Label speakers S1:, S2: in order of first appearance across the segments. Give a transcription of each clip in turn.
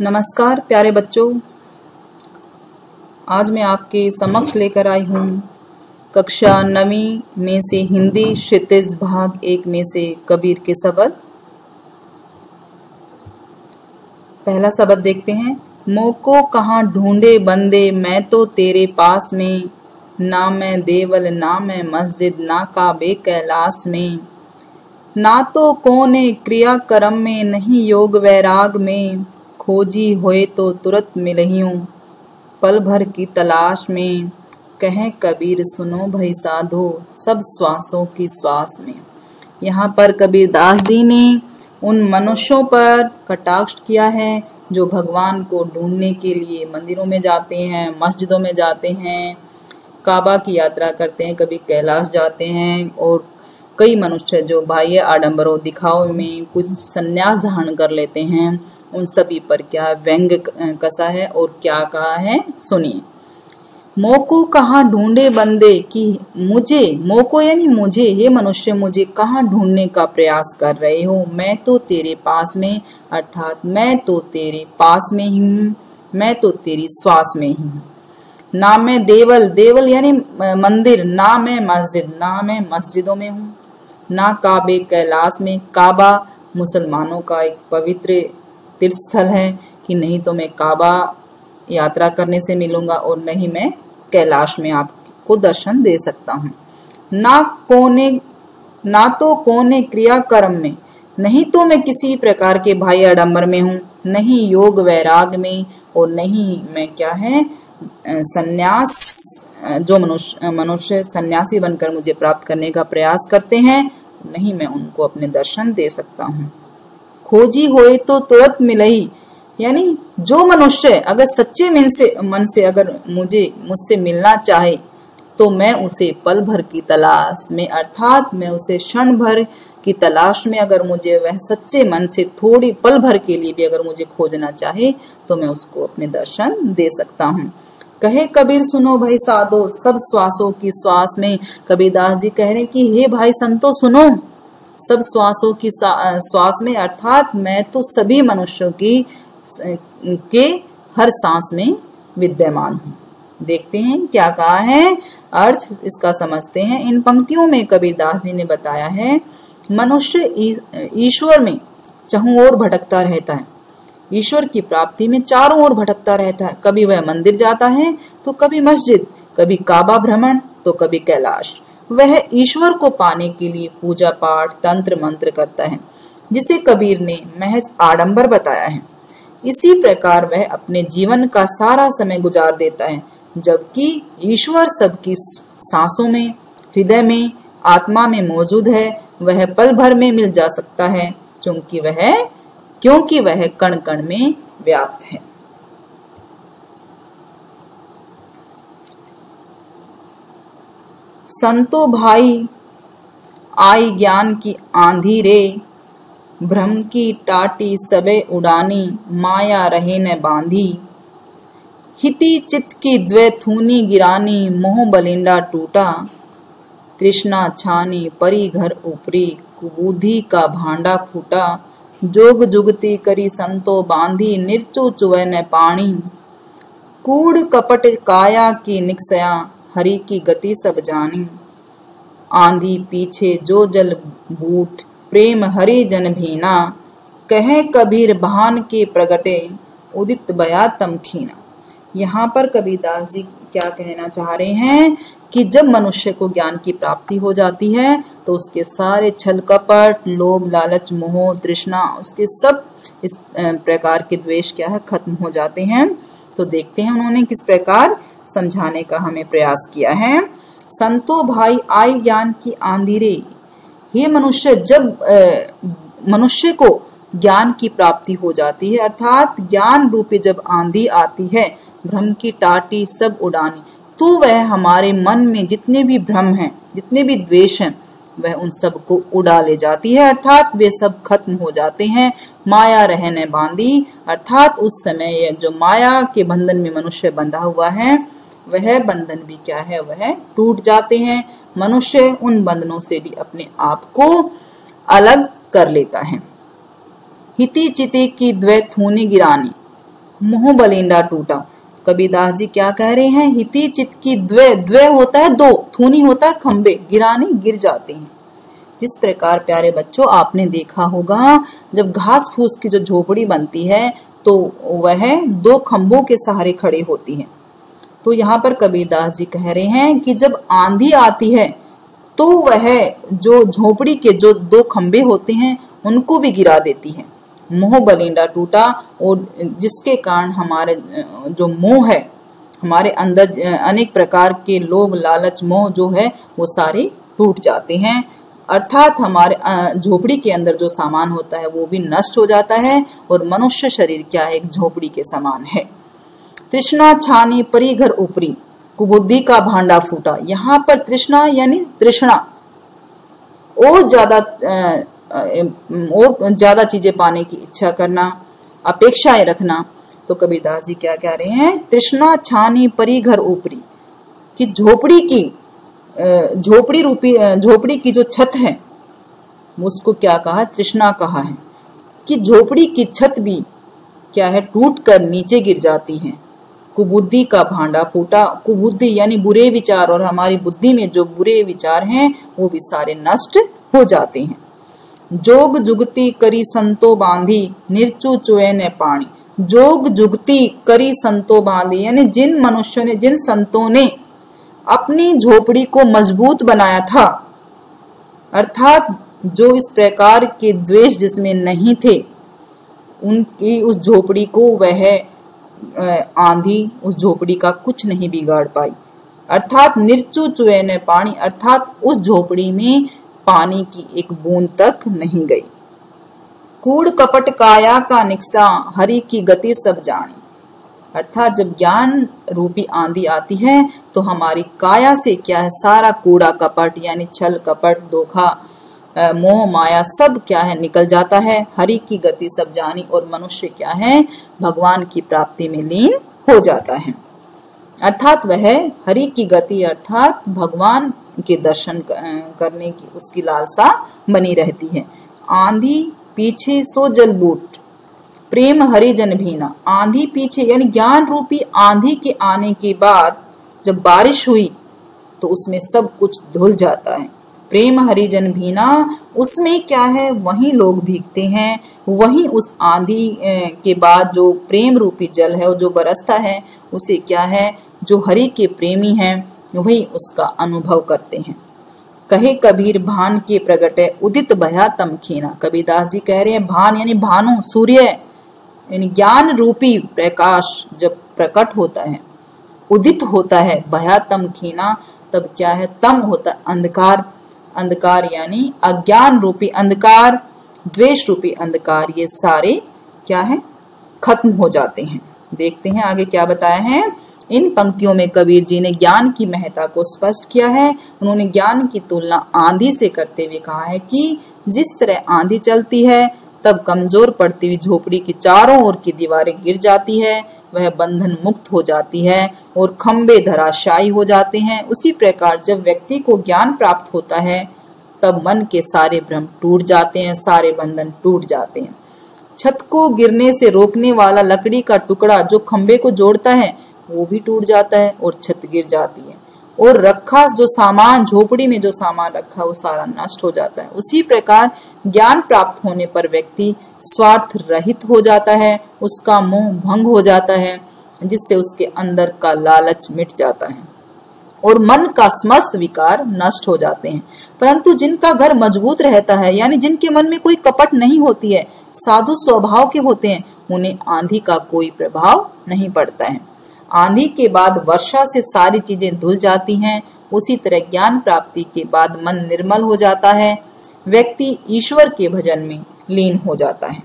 S1: नमस्कार प्यारे बच्चों, आज मैं आपके समक्ष लेकर आई हूँ कक्षा 9वीं में से हिंदी क्षितिज भाग 1 में से कबीर के शब्द। पहला शब्द देखते हैं। मोको कहाँ ढूंढे बंदे मैं तो तेरे पास में, ना मैं देवल ना मैं मस्जिद ना काबे कैलाश में, ना तो कौने क्रिया कर्म में नहीं योग वैराग में, खोजी होए तो तुरंत मिलहियों पल भर की तलाश में, कहे कबीर सुनो भई साधो सब श्वासों की श्वास में। यहाँ पर कबीर दास जी ने उन मनुष्यों पर कटाक्ष किया है जो भगवान को ढूंढने के लिए मंदिरों में जाते हैं, मस्जिदों में जाते हैं, काबा की यात्रा करते हैं, कभी कैलाश जाते हैं, और कई मनुष्य जो बाह्य आडंबरों दिखाव में कुछ संन्यास धारण कर लेते हैं। उन सभी पर क्या व्यंग कसा है और क्या कहा है, सुनिए। मोको कहाँ ढूंढे बंदे कि मुझे, मोको यानी मुझे, ये मनुष्य मुझे कहाँ ढूंढने का प्रयास कर रहे हो। मैं तो तेरे पास में, अर्थात मैं तो तेरे पास में ही हूँ, मैं तो तेरी श्वास में ही हूँ। ना मैं देवल, देवल यानी मंदिर, ना मैं मस्जिद, ना मैं मस्जिदों में हूँ, ना काबे कैलाश में, काबा मुसलमानों का एक पवित्र तीर्थ स्थल है कि नहीं तो मैं काबा यात्रा करने से मिलूंगा और नहीं मैं कैलाश में आपको दर्शन दे सकता हूँ। ना तो कोने क्रिया कर्म में, नहीं तो मैं किसी प्रकार के भाई आडंबर में हूँ, नहीं योग वैराग में, और नहीं मैं क्या है सन्यास, जो मनुष्य सन्यासी बनकर मुझे प्राप्त करने का प्रयास करते हैं, नहीं मैं उनको अपने दर्शन दे सकता हूँ। खोजी होए तो तुरंत मिलही, यानी जो मनुष्य अगर सच्चे मन से अगर मुझसे मिलना चाहे तो मैं उसे पल भर की तलाश में, अर्थात मैं उसे क्षण भर की तलाश में, अगर मुझे वह सच्चे मन से थोड़ी पल भर के लिए भी अगर मुझे खोजना चाहे तो मैं उसको अपने दर्शन दे सकता हूँ। कहे कबीर सुनो भाई साधो सब श्वासों की श्वास में। कबीरदास जी कह रहे हैं कि हे भाई संतो सुनो, सब श्वासों की श्वास में, अर्थात मैं तो सभी मनुष्यों के हर सांस में विद्यमान हूँ। देखते हैं क्या कहा है, अर्थ इसका समझते हैं। इन पंक्तियों में कबीरदास जी ने बताया है मनुष्य ईश्वर में चहुं ओर भटकता रहता है, ईश्वर की प्राप्ति में चारों ओर भटकता रहता है। कभी वह मंदिर जाता है तो कभी मस्जिद, कभी काबा भ्रमण तो कभी कैलाश। वह ईश्वर को पाने के लिए पूजा पाठ तंत्र मंत्र करता है, जिसे कबीर ने महज आडंबर बताया है। इसी प्रकार वह अपने जीवन का सारा समय गुजार देता है, जबकि ईश्वर सबकी सांसों में, हृदय में, आत्मा में मौजूद है। वह पल भर में मिल जा सकता है क्योंकि वह कण कण में व्याप्त है। संतो भाई आई ज्ञान की आंधी रे, भ्रम की टाटी सबे उड़ानी, माया रहे न बांधी, हिति चित की द्वैथूनी गिरानी, मोह बलिंडा टूटा, तृष्णा छानी परी घर ऊपरी, कुबूधी का भांडा फूटा, जोग जुगती करी संतो बांधी, निर्चु चुवै न पानी, कूड़ कपट काया की निकसया, हरि की गति सब जानी, आंधी पीछे जो जल बूट, प्रेम हरि जन भीना, कहे कबीर बहान के प्रगटे, उदित बया तमखीना। यहाँ पर कबीरदास जी क्या कहना चाह रहे हैं कि जब मनुष्य को ज्ञान की प्राप्ति हो जाती है तो उसके सारे छल कपट, लोभ लालच मोह तृष्णा, उसके सब इस प्रकार के द्वेष क्या है खत्म हो जाते हैं। तो देखते हैं उन्होंने किस प्रकार समझाने का हमें प्रयास किया है। संतो भाई आई ज्ञान की आंधी रे, ये मनुष्य जब मनुष्य को ज्ञान की प्राप्ति हो जाती है, अर्थात ज्ञान रूपी जब आंधी आती है, भ्रम की टाटी सब उड़ानी, तो वह हमारे मन में जितने भी भ्रम हैं, जितने भी द्वेष हैं, वह उन सब को उड़ा ले जाती है, अर्थात वे सब खत्म हो जाते हैं। माया रहने बांधी, अर्थात उस समय जो माया के बंधन में मनुष्य बंधा हुआ है वह बंधन भी क्या है, वह टूट जाते हैं। मनुष्य उन बंधनों से भी अपने आप को अलग कर लेता है। हिति चिति की द्वैथूनी गिरानी, मोह बलिंडा टूटा। कबीरदास जी क्या कह रहे हैं? हिति चित की द्वे, द्वे होता है दो, थूनी होता है खंबे, गिरानी गिर जाते हैं। जिस प्रकार प्यारे बच्चों आपने देखा होगा जब घास फूस की जो झोपड़ी बनती है तो वह दो खंभों के सहारे खड़ी होती है। तो यहाँ पर कबीरदास जी कह रहे हैं कि जब आंधी आती है तो वह जो झोपड़ी के जो दो खंभे होते हैं उनको भी गिरा देती है। मोह बलिंडा टूटा, और जिसके कारण हमारे जो मोह है, हमारे अंदर अनेक प्रकार के लोभ लालच मोह जो है वो सारे टूट जाते हैं। अर्थात हमारे झोपड़ी के अंदर जो सामान होता है वो भी नष्ट हो जाता है, और मनुष्य शरीर क्या है? एक झोपड़ी के समान है। तृष्णा छानी परी घर ऊपरी, कुबुद्धि का भांडा फूटा। यहाँ पर तृष्णा यानी तृष्णा, और ज्यादा चीजें पाने की इच्छा करना, अपेक्षाएं रखना। तो कबीरदास जी क्या कह रहे हैं? तृष्णा छानी परी घर ऊपरी, कि झोपड़ी की जो छत है उसको क्या कहा? तृष्णा कहा है। कि झोपड़ी की छत भी क्या है? टूट कर नीचे गिर जाती है। कुबुद्धि का भांडा फूटा, कुबुद्धि यानी बुरे विचार, और हमारी बुद्धि में जो बुरे विचार हैं वो भी सारे नष्ट हो जाते हैं। जोग जुगती करी संतो बांधी, निर्चु चुए ने पानी। जोग जुगती करी संतो बांधी, यानी जिन मनुष्यों ने, जिन संतों ने अपनी झोपड़ी को मजबूत बनाया था, अर्थात जो इस प्रकार के द्वेष जिसमें नहीं थे, उनकी उस झोपड़ी को वह आंधी उस झोपड़ी का कुछ नहीं बिगाड़ पाई। अर्थात निर्चु चुए ने पानी, अर्थात उस झोपड़ी में पानी की एक बूंद तक नहीं गई। कूड़ कपट काया का निक्सा, हरि की गति सब जानी। अर्थात जब ज्ञान रूपी आंधी आती है तो हमारी काया से क्या है? सारा कूड़ा कपट यानी छल कपट धोखा मोह माया सब क्या है? निकल जाता है। हरि की गति सब जानी, और मनुष्य क्या है? भगवान की प्राप्ति में लीन हो जाता है। अर्थात वह हरि की गति अर्थात भगवान के दर्शन करने की उसकी लालसा बनी रहती है। आंधी पीछे सो जल बूट, प्रेम हरिजन भीना। आंधी पीछे यानी ज्ञान रूपी आंधी के आने के बाद जब बारिश हुई तो उसमें सब कुछ धुल जाता है। प्रेम हरिजन भीना, उसमें क्या है? वही लोग भीगते हैं, वही उस आंधी के बाद जो प्रेम रूपी जल है जो बरसता है उसे क्या है? जो हरि के प्रेमी हैं वही उसका अनुभव करते हैं। कहे कबीर भान के प्रगटे, उदित भया तम खीना। कबीरदास जी कह रहे हैं भान यानी भानु, सूर्य यानी ज्ञान रूपी प्रकाश जब प्रकट होता है, उदित होता है, भया तम खीना, तब क्या है? तम होता है अंधकार, अंधकार यानी अज्ञान रूपी अंधकार, द्वेष रूपी अंधकार, ये सारे क्या है? खत्म हो जाते हैं। देखते हैं आगे क्या बताया है। इन पंक्तियों में कबीर जी ने ज्ञान की महत्ता को स्पष्ट किया है। उन्होंने ज्ञान की तुलना आंधी से करते हुए कहा है कि जिस तरह आंधी चलती है तब कमजोर पड़ती हुई झोपड़ी की चारों ओर की दीवारें गिर जाती है, वह बंधन मुक्त हो जाती है और खंबे धराशायी हो जाते हैं। उसी प्रकार जब व्यक्ति को ज्ञान प्राप्त होता है तब मन के सारे भ्रम टूट जाते हैं, सारे बंधन टूट जाते हैं। छत को गिरने से रोकने वाला लकड़ी का टुकड़ा जो खंबे को जोड़ता है वो भी टूट जाता है और छत गिर जाती है, और रखा जो सामान, झोपड़ी में जो सामान रखा वो सारा नष्ट हो जाता है। उसी प्रकार ज्ञान प्राप्त होने पर व्यक्ति स्वार्थ रहित हो जाता है, उसका मोह भंग हो जाता है, जिससे उसके अंदर का लालच मिट जाता है और मन का समस्त विकार नष्ट हो जाते हैं। परंतु जिनका घर मजबूत रहता है, यानी जिनके मन में कोई कपट नहीं होती है, साधु स्वभाव के होते हैं, उन्हें आंधी का कोई प्रभाव नहीं पड़ता है। आंधी के बाद वर्षा से सारी चीजें धुल जाती हैं। उसी तरह ज्ञान प्राप्ति के बाद मन निर्मल हो जाता है, व्यक्ति ईश्वर के भजन में लीन हो जाता है।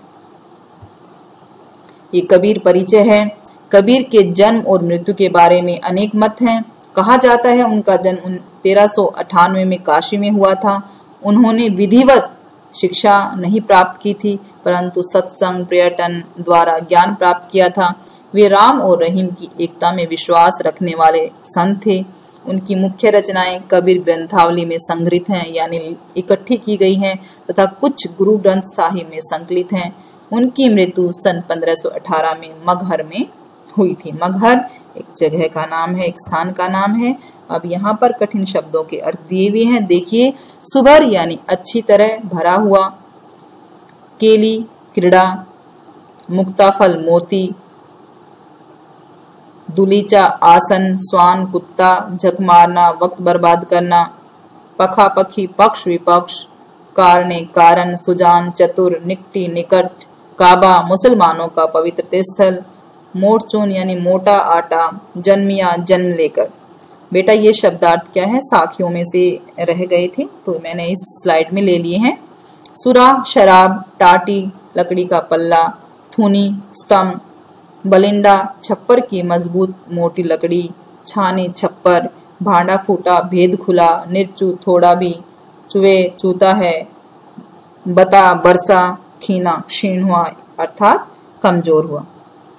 S1: ये कबीर परिचय है। कबीर के जन्म और मृत्यु के बारे में अनेक मत हैं। कहा जाता है उनका जन्म 1398 में काशी में हुआ था। उन्होंने विधिवत शिक्षा नहीं प्राप्त की थी, परंतु सत्संग पर्यटन द्वारा ज्ञान प्राप्त किया था। वे राम और रहीम की एकता में विश्वास रखने वाले संत थे। उनकी मुख्य रचनाएं कबीर ग्रंथावली में संग्रहित हैं, यानी इकट्ठी की गई हैं, तथा कुछ गुरु ग्रंथ साहिब में संकलित हैं। उनकी मृत्यु सन 1518 में मगहर में हुई थी। मगहर एक जगह का नाम है, एक स्थान का नाम है। अब यहाँ पर कठिन शब्दों के अर्थ दिए हुए हैं, देखिए। सुभर यानी अच्छी तरह, भरा हुआ। केली क्रीड़ा, मुक्ताफल मोती, दुलीचा आसन, स्वान कुत्ता, झक मारना, वक्त बर्बाद करना, पखा पखी पक्ष विपक्ष, कारणे कारण, सुजान चतुर, निकटी निकट, काबा मुसलमानों का पवित्र स्थल, मोटचून यानी मोटा आटा, जन्मिया जन्म लेकर। बेटा ये शब्दार्थ क्या है, साखियों में से रह गए थे तो मैंने इस स्लाइड में ले लिए हैं। सुरा शराब, टाटी लकड़ी का पल्ला, थूनी स्तंभ, बलिंडा छप्पर की मजबूत मोटी लकड़ी, छानी छप्पर, भांडा फूटा भेद खुला, निर्चू थोड़ा भी, चुवे चूता है, बता बरसा, खीना क्षीण हुआ अर्थात कमजोर हुआ।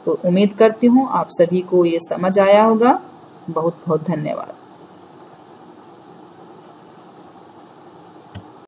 S1: तो उम्मीद करती हूँ आप सभी को ये समझ आया होगा। बहुत बहुत धन्यवाद।